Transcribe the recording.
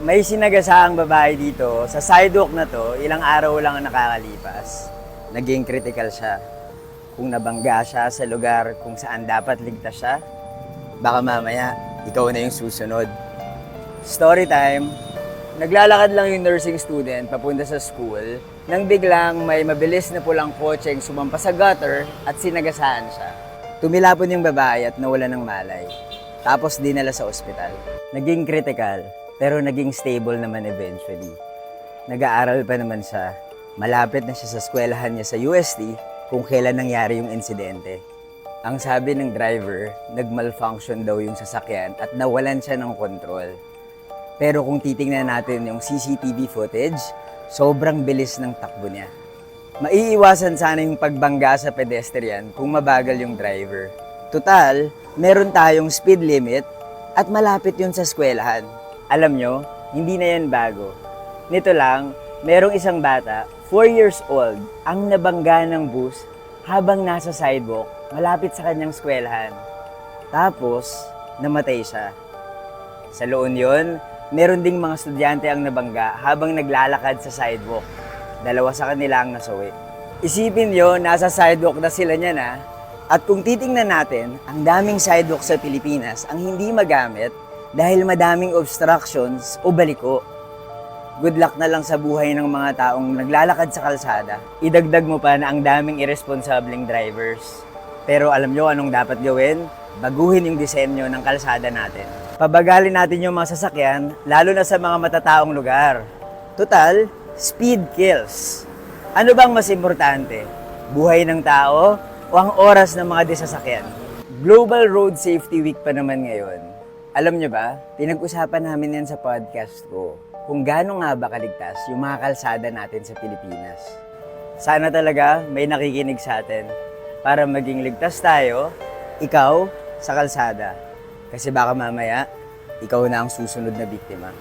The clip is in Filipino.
May sinagasaang babae dito. Sa sidewalk na to, ilang araw lang ang nakakalipas. Naging critical siya. Kung nabangga siya sa lugar kung saan dapat ligtas siya, baka mamaya, ikaw na yung susunod. Story time. Naglalakad lang yung nursing student papunta sa school nang biglang may mabilis na pulang kotseng sumampas sa gutter at sinagasaan siya. Tumilapon yung babae at nawala ng malay. Tapos dinala sa ospital. Naging critical, pero naging stable naman eventually. Nag-aaral pa naman siya. Malapit na siya sa eskwelahan niya sa UST kung kailan nangyari yung insidente. Ang sabi ng driver, nag-malfunction daw yung sasakyan at nawalan siya ng kontrol. Pero kung titingnan natin yung CCTV footage, sobrang bilis ng takbo niya. Maiiwasan sana yung pagbangga sa pedestrian kung mabagal yung driver. Total, meron tayong speed limit at malapit yun sa eskwelahan. Alam nyo, hindi na yan bago. Nito lang, merong isang bata, 4 years old, ang nabangga ng bus habang nasa sidewalk malapit sa kanyang eskwelahan. Tapos, namatay siya. Sa Loon yun, meron ding mga estudyante ang nabangga habang naglalakad sa sidewalk. 2 sa kanila ang nasawi. Isipin nyo, nasa sidewalk na sila niyan ha. At kung titingnan natin, ang daming sidewalk sa Pilipinas ang hindi magamit dahil madaming obstructions o baliko. Good luck na lang sa buhay ng mga taong naglalakad sa kalsada. Idagdag mo pa na ang daming irresponsableng drivers. Pero alam nyo anong dapat gawin? Baguhin yung disenyo ng kalsada natin. Pabagalin natin yung mga sasakyan, lalo na sa mga matataong lugar. Total, speed kills. Ano bang mas importante? Buhay ng tao o ang oras ng mga disasakyan? Global Road Safety Week pa naman ngayon. Alam nyo ba, pinag-usapan namin yan sa podcast ko kung gaano nga ba kaligtas yung mga kalsada natin sa Pilipinas. Sana talaga may nakikinig sa atin para maging ligtas tayo, ikaw, sa kalsada. Kasi baka mamaya, ikaw na ang susunod na biktima.